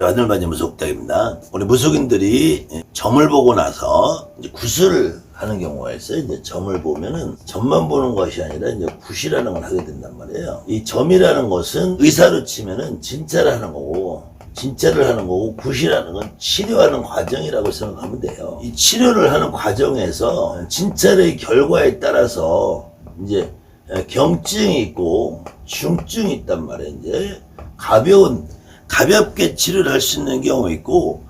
아들맞이 무속닭입니다. 우리 무속인들이 점을 보고 나서 이제 구슬을 하는 경우가 있어요. 이제 점을 보면은 점만 보는 것이 아니라 이제 굿이라는 걸 하게 된단 말이에요. 이 점이라는 것은 의사로 치면은 진짜를 하는 거고, 굿이라는 건 치료하는 과정이라고 생각하면 돼요. 이 치료를 하는 과정에서 진찰의 결과에 따라서 이제 경증이 있고 중증이 있단 말이에요. 이제 가볍게 치료를 할 수 있는 경우 있고,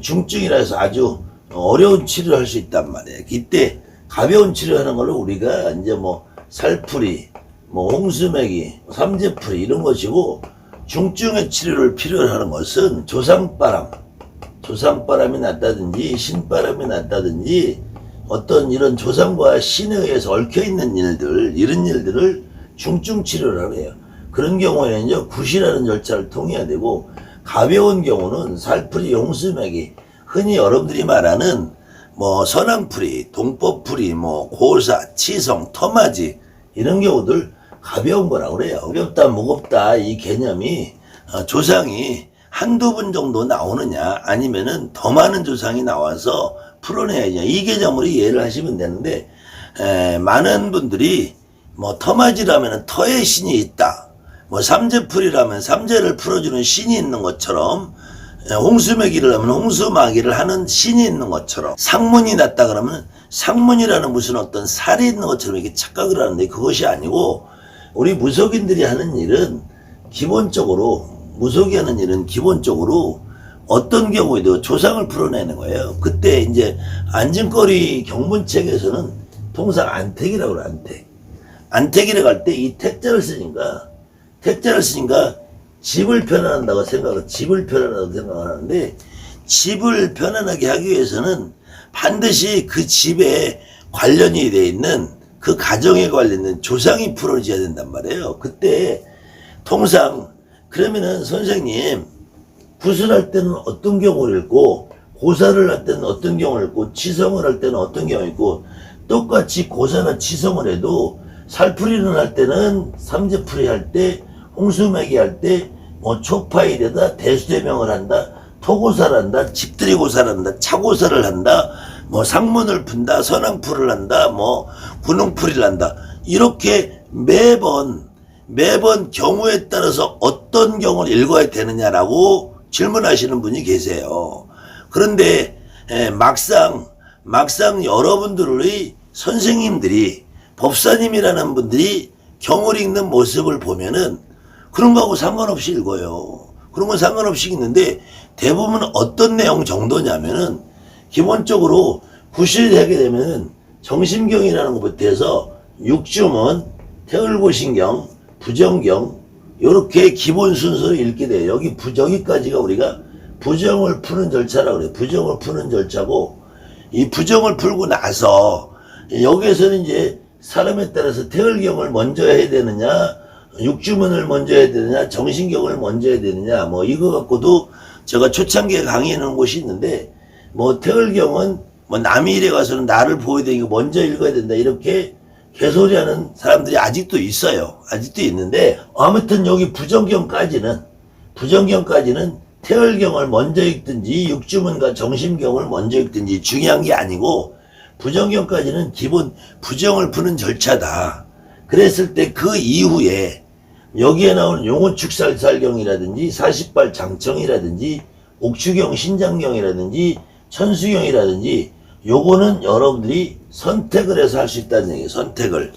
중증이라 해서 아주 어려운 치료를 할 수 있단 말이에요. 이때 가벼운 치료하는 걸로 우리가 이제 뭐 살풀이, 뭐 홍수매기, 삼재풀이 이런 것이고, 중증의 치료를 필요로 하는 것은 조상바람이 났다든지 신바람이 났다든지 어떤 이런 조상과 신에 의해서 얽혀있는 일들, 이런 일들을 중증 치료라고 해요. 그런 경우에는 이제 굿이라는 절차를 통해야 되고, 가벼운 경우는 살풀이, 홍수매기, 흔히 여러분들이 말하는 뭐 선왕풀이, 동법풀이, 뭐 고사, 치성, 터마지 이런 경우들 가벼운 거라고 그래요. 가볍다, 무겁다 이 개념이 조상이 한두 분 정도 나오느냐 아니면은 더 많은 조상이 나와서 풀어내야냐 이 개념으로 이해를 하시면 되는데, 많은 분들이 뭐 터마지라면 터의 신이 있다, 뭐 삼재풀이라면 삼재를 풀어주는 신이 있는 것처럼, 홍수매기를 하면 홍수마기를 하는 신이 있는 것처럼, 상문이 났다 그러면 상문이라는 무슨 어떤 살이 있는 것처럼 이렇게 착각을 하는데, 그것이 아니고 우리 무속인들이 하는 일은 무속이 하는 일은 기본적으로 어떤 경우에도 조상을 풀어내는 거예요. 그때 이제 안진거리 경문책에서는 통상 안택이라고 그래요. 안택이라고 할 때 이 택자를 쓰니까 집을 편안하다고 생각하는데, 집을 편안하게 하기 위해서는 반드시 그 집에 관련이 되어 있는 그 가정에 관련된 조상이 풀어져야 된단 말이에요. 그때 통상 그러면은 선생님 구슬할 때는 어떤 경우를 읽고, 고사를 할 때는 어떤 경우를 읽고, 치성을 할 때는 어떤 경우를 읽고, 똑같이 고사나 치성을 해도 살풀이를 할 때는 삼재풀이 할 때, 홍수매기 할 때 뭐 초파일에다 대수대명을 한다, 토고사를 한다, 집들이고사를 한다, 차고사를 한다, 뭐 상문을 푼다, 선왕풀을 한다, 뭐 군웅풀이를 한다, 이렇게 매번 경우에 따라서 어떤 경우를 읽어야 되느냐라고 질문하시는 분이 계세요. 그런데 막상 여러분들의 선생님들이, 법사님이라는 분들이 경을 읽는 모습을 보면은 그런 거하고 상관없이 읽어요. 그런 건 상관없이 읽는데, 대부분 어떤 내용 정도냐면은 기본적으로 구실을 하게 되면은 정심경이라는 것부터 해서 육주문, 태을고신경, 부정경 이렇게 기본 순서로 읽게 돼요. 여기까지가 우리가 부정을 푸는 절차라고 그래요. 부정을 푸는 절차고, 이 부정을 풀고 나서 여기에서는 이제 사람에 따라서 태을경을 먼저 해야 되느냐, 육주문을 먼저 해야 되느냐, 정신경을 먼저 해야 되느냐, 뭐 이거 갖고도 제가 초창기에 강의해놓은 곳이 있는데, 뭐 태을경은 뭐 남이 이래 가서는 나를 보여야 되니까 먼저 읽어야 된다 이렇게 개소리하는 사람들이 아직도 있어요. 아직도 있는데, 아무튼 여기 부정경까지는 태을경을 먼저 읽든지 육주문과 정심경을 먼저 읽든지 중요한 게 아니고, 부정경까지는 기본 부정을 푸는 절차다. 그랬을 때 그 이후에 여기에 나오는 용호축살살경이라든지 40발 장청이라든지 옥추경 신장경이라든지 천수경이라든지 요거는 여러분들이 선택을 해서 할 수 있다는 얘기예요. 선택을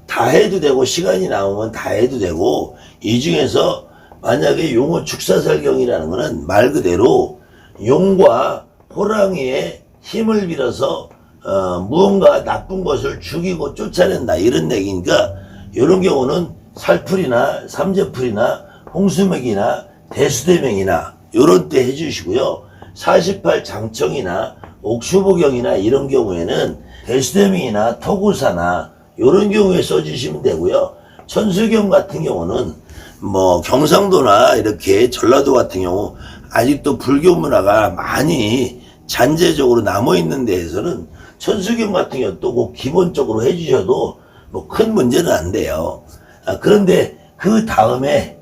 다 해도 되고, 시간이 나오면 다 해도 되고, 이 중에서 만약에 용호축사살경이라는 거는 말 그대로 용과 호랑이의 힘을 빌어서 무언가 나쁜 것을 죽이고 쫓아낸다 이런 얘기니까, 이런 경우는 살풀이나 삼재풀이나 홍수맥이나 대수대명이나 이런 때 해주시고요. 48 장청이나 옥수보경이나 이런 경우에는 대수대명이나 토구사나 이런 경우에 써주시면 되고요. 천수경 같은 경우는 뭐 경상도나 이렇게 전라도 같은 경우 아직도 불교 문화가 많이 잔재적으로 남아있는 데에서는 천수경 같은 경우 또 꼭 기본적으로 해주셔도 뭐 큰 문제는 안 돼요. 그런데 그 다음에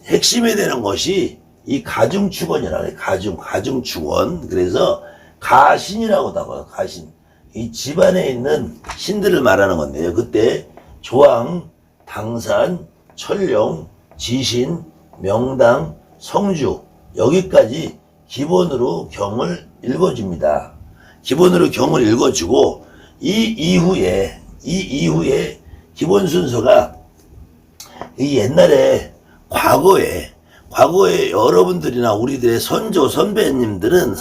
핵심이 되는 것이 이 가중축원이라고 해요. 가중축원. 그래서 가신이라고도 하고, 가신. 이 집안에 있는 신들을 말하는 건데요. 그때 조왕, 당산, 천룡, 지신, 명당, 성주, 여기까지 기본으로 경을 읽어줍니다. 기본으로 경을 읽어주고, 이 이후에 기본 순서가 이 옛날에 과거에 여러분들이나 우리들의 선배님들은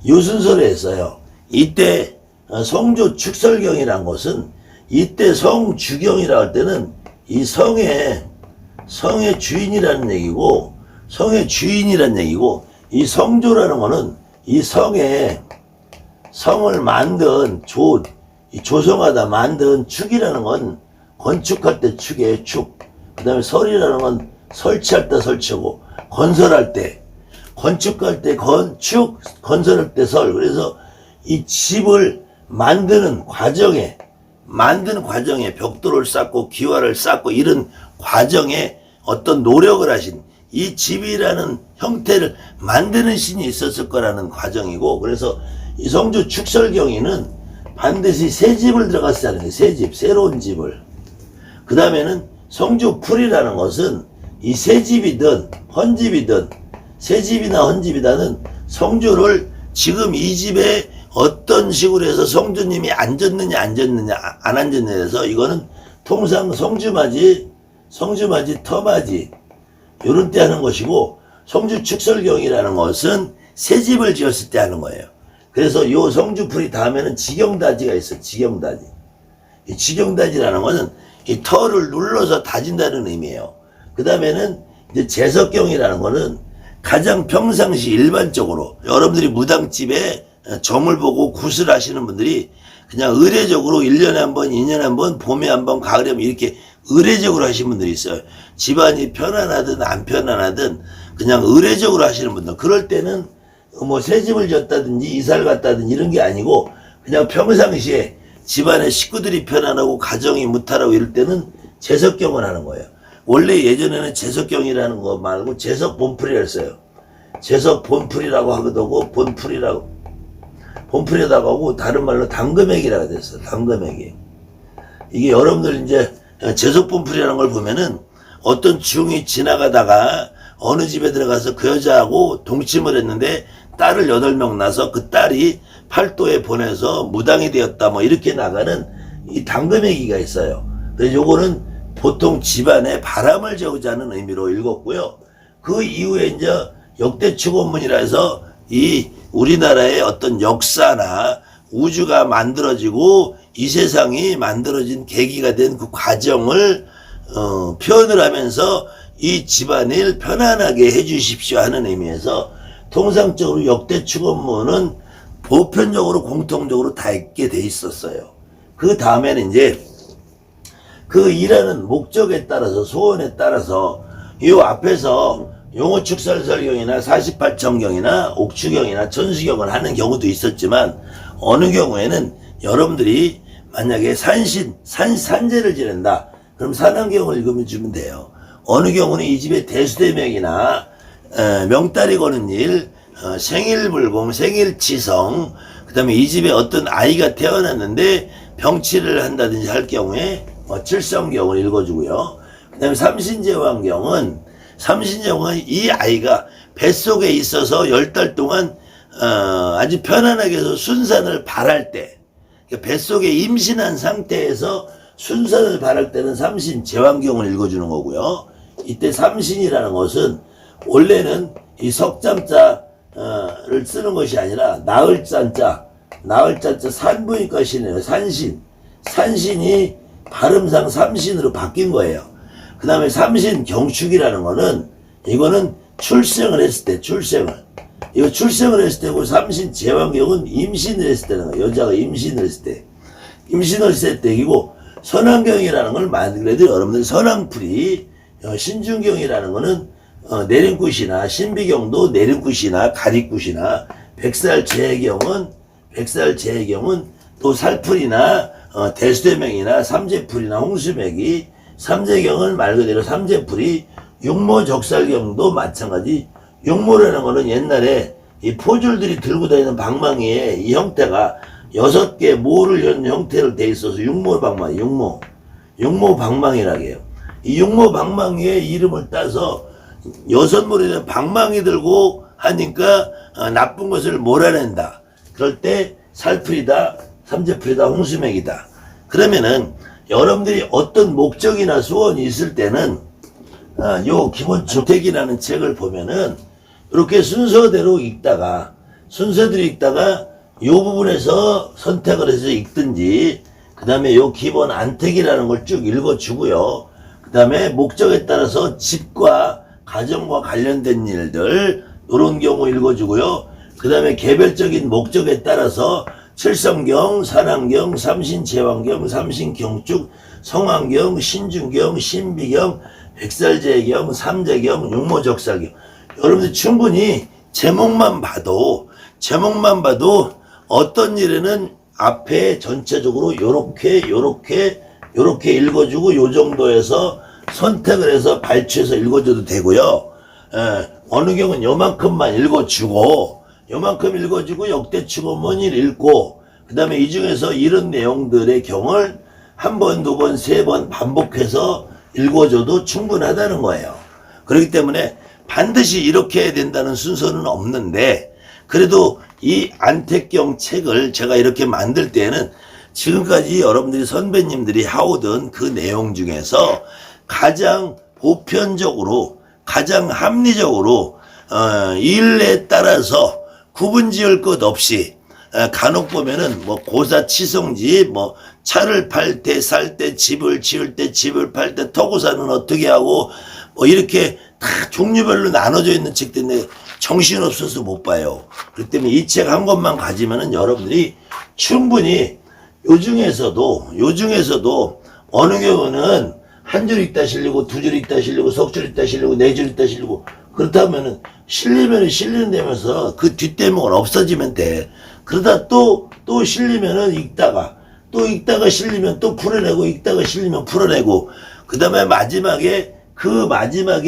이 순서를 했어요. 이때 성조 축설경이란 것은 이때 성주경이라고 할 때는 이 성의 주인이라는 얘기고 이 성조라는 거는 이 성을 만든 조성하다 만든 축이라는 건 건축할 때 축이에요. 축. 그 다음에 설이라는 건 설치할 때 설치고, 건설할 때, 건축할 때 건축, 건설할 때 설. 그래서 이 집을 만드는 과정에 벽돌을 쌓고 기와를 쌓고 이런 과정에 어떤 노력을 하신 이 집이라는 형태를 만드는 신이 있었을 거라는 과정이고, 그래서 이 성주 축설경에는 반드시 새 집을 들어갔어야 하는 거예요. 새 집, 새로운 집을. 그 다음에는 성주풀이라는 것은 이 새 집이든 헌집이든 새 집이나 헌집이다는 성주를 지금 이 집에 어떤 식으로 해서 성주님이 앉았느냐 안 앉았느냐 해서 이거는 통상 성주맞이 터맞이 요런 때 하는 것이고, 성주 축설경이라는 것은 새 집을 지었을 때 하는 거예요. 그래서 요 성주풀이 다음에는 지경다지가 있어요. 지경다지. 이 지경다지라는 것은 이 터를 눌러서 다진다는 의미예요. 그 다음에는 이제 제석경이라는 거는 가장 평상시 일반적으로 여러분들이 무당집에 점을 보고 굿을 하시는 분들이 그냥 의례적으로 1년에 한 번, 2년에 한 번, 봄에 한 번, 가을에 한 번 이렇게 의례적으로 하시는 분들이 있어요. 집안이 편안하든 안 편안하든 그냥 의례적으로 하시는 분들. 그럴 때는 뭐 새 집을 졌다든지 이사를 갔다든지 이런 게 아니고 그냥 평상시에 집안의 식구들이 편안하고 가정이 무탈하고 이럴 때는 제석경을 하는 거예요. 원래 예전에는 제석경이라는 거 말고 제석본풀이를 써요. 제석본풀이라고 하기도 하고 본풀이라고 하고 다른 말로 당금액이라고 됐어요. 당금액이. 이게 여러분들 이제 제석본풀이라는 걸 보면은 어떤 중이 지나가다가 어느 집에 들어가서 그 여자하고 동침을 했는데 딸을 8명 낳아서 그 딸이 팔도에 보내서 무당이 되었다 뭐 이렇게 나가는 이 당금액이가 있어요. 그래서 요거는 보통 집안에 바람을 재우자는 의미로 읽었고요. 그 이후에 이제 역대축원문이라 해서 이 우리나라의 어떤 역사나 우주가 만들어지고 이 세상이 만들어진 계기가 된 그 과정을 표현을 하면서 이 집안일 편안하게 해주십시오 하는 의미에서 통상적으로 역대축원문은 보편적으로 공통적으로 다 읽게 돼 있었어요. 그 다음에는 이제 그 일하는 목적에 따라서 소원에 따라서 이 앞에서 용어축설설경이나 48청경이나 옥추경이나 천수경을 하는 경우도 있었지만 어느 경우에는 여러분들이 만약에 산제를 지낸다. 그럼 산안경을 읽으면 주면 돼요. 어느 경우는 이 집에 대수대명이나 명달이 거는 일, 생일불공, 생일치성, 그 다음에 이 집에 어떤 아이가 태어났는데 병치를 한다든지 할 경우에 칠성경을 읽어주고요. 그 다음에 삼신제왕경은 이 아이가 뱃속에 있어서 10달 동안 아주 편안하게 해서 순산을 바랄 때, 뱃속에 임신한 상태에서 순산을 바랄 때는 삼신제왕경을 읽어주는 거고요. 이때 삼신이라는 것은 원래는 이 석잠자를 쓰는 것이 아니라 나을 짠자 산부인과 신이에요. 산신이 발음상 삼신으로 바뀐 거예요. 그 다음에 삼신 경축이라는 거는 이거는 출생을 했을 때 출생을 했을 때고, 삼신 제왕경은 임신을 했을 때는 거예요. 여자가 임신을 했을 때이고, 선왕경이라는 걸 그래도 여러분들 선왕풀이, 신중경이라는 거는 내림굿이나 신비경도 내림굿이나 가리굿이나 백살제해경은 또 살풀이나 대수대명이나 삼재풀이나 홍수맥이 삼재경은 말 그대로 삼재풀이 육모적살경도 마찬가지. 육모라는 거는 옛날에 이 포졸들이 들고 다니는 방망이에 이 형태가 6개 모를 연 형태로 돼 있어서 육모방망이, 육모방망이라고 해요. 이 육모방망이의 이름을 따서 6모를 방망이 들고 하니까 나쁜 것을 몰아낸다. 그럴 때 살풀이다, 삼재풀이다, 홍수맥이다. 그러면은 여러분들이 어떤 목적이나 소원이 있을 때는 요 기본주택이라는 책을 보면은 이렇게 순서대로 읽다가 요 부분에서 선택을 해서 읽든지, 그 다음에 요 기본 안택이라는 걸 쭉 읽어주고요. 그 다음에 목적에 따라서 집과 가정과 관련된 일들 요런 경우 읽어주고요. 그 다음에 개별적인 목적에 따라서 칠성경, 산왕경, 삼신제왕경, 삼신경축, 성왕경, 신중경, 신비경, 백살제경, 삼재경, 육모적살경. 여러분들 충분히 제목만 봐도 어떤 일에는 앞에 전체적으로 요렇게 읽어주고 요 정도에서 선택을 해서 발췌해서 읽어줘도 되고요. 어느 경우는 요만큼만 읽어주고 역대축어문을 읽고, 그 다음에 이 중에서 이런 내용들의 경우를 한 번, 두 번, 세 번 반복해서 읽어줘도 충분하다는 거예요. 그렇기 때문에 반드시 이렇게 해야 된다는 순서는 없는데, 그래도 이 안택경 책을 제가 이렇게 만들 때에는 지금까지 여러분들이 선배님들이 해오던 그 내용 중에서 가장 보편적으로, 가장 합리적으로 일에 따라서 구분 지을 것 없이, 간혹 보면은 뭐 고사치성지, 뭐 차를 팔 때, 살 때, 집을 지을 때, 집을 팔 때, 토고사는 어떻게 하고, 뭐 이렇게 다 종류별로 나눠져 있는 책들인데 정신없어서 못 봐요. 그렇기 때문에 이 책 한 권만 가지면은 여러분들이 충분히 요 중에서도 어느 경우는 한 줄 읽다 실리고, 두 줄 읽다 실리고, 석 줄 읽다 실리고, 네 줄 읽다 실리고, 그렇다면은 실리면은 실리는 되면서 그 뒷대목은 없어지면 돼. 그러다 또 실리면은 읽다가 실리면 또 풀어내고, 읽다가 실리면 풀어내고, 그 다음에 마지막에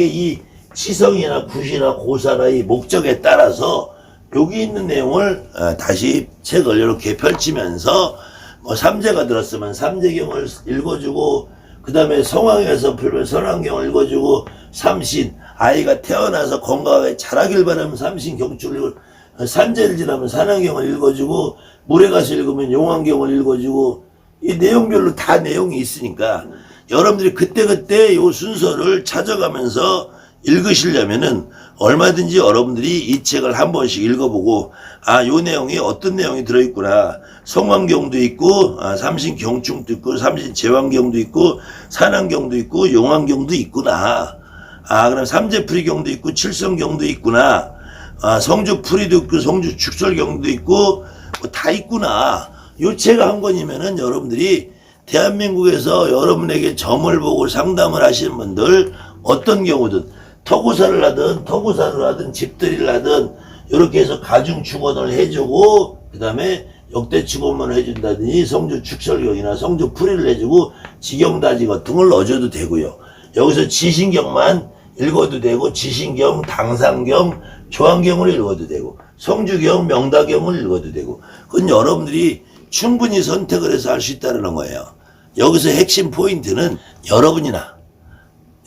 이 치성이나 굿이나 고사나 이 목적에 따라서 여기 있는 내용을 다시 책을 이렇게 펼치면서, 뭐 삼재가 들었으면 삼재경을 읽어주고, 그 다음에 성황에서 풀면 선왕경을 읽어주고, 삼신, 아이가 태어나서 건강하게 자라길 바라면 삼신 경축을 읽고, 산재를 지나면 산왕경을 읽어주고, 물에 가서 읽으면 용왕경을 읽어주고, 이 내용별로 다 내용이 있으니까 여러분들이 그때그때 요 순서를 찾아가면서 읽으시려면은 얼마든지 여러분들이 이 책을 한 번씩 읽어보고, 요 내용이 어떤 내용이 들어있구나. 성왕경도 있고, 삼신경축도 있고, 삼신제왕경도 있고, 산왕경도 있고, 용왕경도 있구나. 그럼 삼재풀이경도 있고, 칠성경도 있구나. 성주풀이도 있고, 성주축설경도 있고, 뭐 다 있구나. 요 책 한 권이면은 여러분들이 대한민국에서 여러분에게 점을 보고 상담을 하시는 분들, 어떤 경우든 토구사를 하든 집들이를 하든 이렇게 해서 가중 축원을 해주고, 그 다음에 역대 축원문을 해준다든지 성주 축설경이나 성주 풀이를 해주고 지경다지 같은 걸 넣어줘도 되고요. 여기서 지신경만 읽어도 되고, 지신경, 당상경, 조항경을 읽어도 되고, 성주경, 명다경을 읽어도 되고, 그건 여러분들이 충분히 선택을 해서 할 수 있다는 거예요. 여기서 핵심 포인트는 여러분이나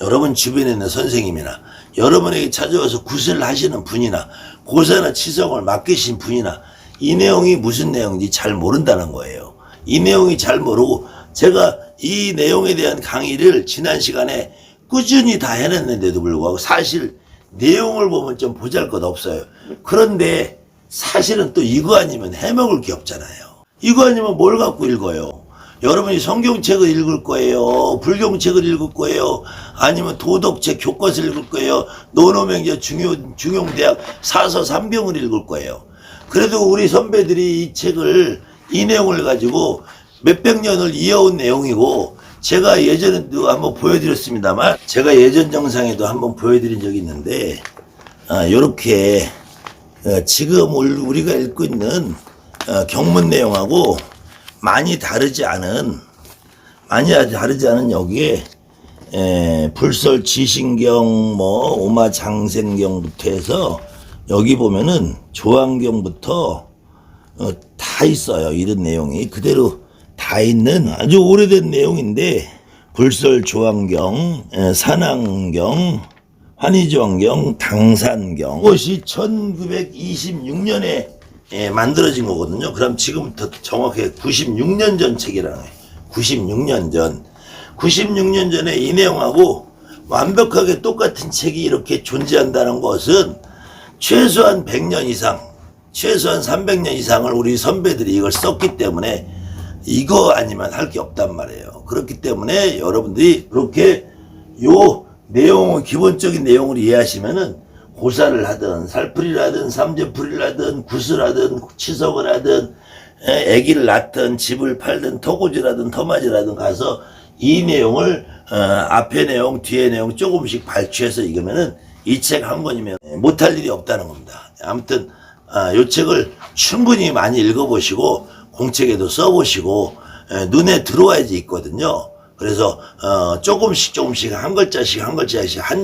여러분 주변에 있는 선생님이나 여러분에게 찾아와서 굿을 하시는 분이나 고사나 치성을 맡기신 분이나 이 내용이 무슨 내용인지 잘 모른다는 거예요. 이 내용이 잘 모르고, 제가 이 내용에 대한 강의를 지난 시간에 꾸준히 다 해냈는데도 불구하고 사실 내용을 보면 좀 보잘것없어요. 그런데 사실은 또 이거 아니면 해먹을 게 없잖아요. 이거 아니면 뭘 갖고 읽어요? 여러분이 성경책을 읽을 거예요? 불경책을 읽을 거예요? 아니면 도덕책, 교과서를 읽을 거예요? 논어명제, 중용대학, 사서, 삼경을 읽을 거예요? 그래도 우리 선배들이 이 책을, 이 내용을 가지고 몇백 년을 이어온 내용이고, 제가 예전에도 한번 보여드렸습니다만, 제가 예전 영상에도 한번 보여드린 적이 있는데, 요렇게 지금 우리가 읽고 있는 경문 내용하고 많이 다르지 않은 여기에 불설 지신경 뭐 오마장생경부터 해서 여기 보면은 조항경부터 다 있어요. 이런 내용이 그대로 다 있는 아주 오래된 내용인데 불설 조항경, 산항경, 환희조항경, 당산경 이것이 1926년에 만들어진 거거든요. 그럼 지금부터 정확하게 96년 전 책이라는 거예요. 96년 전. 96년 전에 이 내용하고 완벽하게 똑같은 책이 이렇게 존재한다는 것은 최소한 100년 이상, 최소한 300년 이상을 우리 선배들이 이걸 썼기 때문에 이거 아니면 할 게 없단 말이에요. 그렇기 때문에 여러분들이 그렇게 요 내용을, 기본적인 내용을 이해하시면은 고사를 하든 살풀이를 하든 삼재풀이를 하든 구슬하든 치석을 하든 애기를 낳든 집을 팔든 터고지라든 터마지라든 가서 이 내용을 앞에 내용 뒤에 내용 조금씩 발췌해서 읽으면은 이 책 한 권이면 못할 일이 없다는 겁니다. 아무튼 이 책을 충분히 많이 읽어보시고 공책에도 써보시고 눈에 들어와야지 있거든요. 그래서 조금씩 한 글자씩 한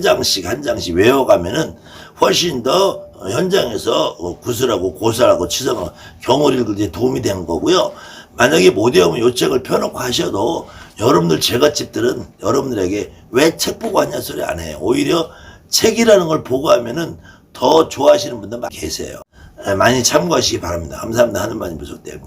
장씩 외워가면은 훨씬 더 현장에서 구슬하고 고사하고 치성하고 경을 읽을 때 도움이 되는 거고요. 만약에 못 외우면 이 책을 펴놓고 하셔도 여러분들 제갓집들은 여러분들에게 왜 책 보고 하냐 소리 안 해요. 오히려 책이라는 걸 보고 하면은 더 좋아하시는 분들 많이 계세요. 많이 참고하시기 바랍니다. 감사합니다. 하늘만이 부족됩니다.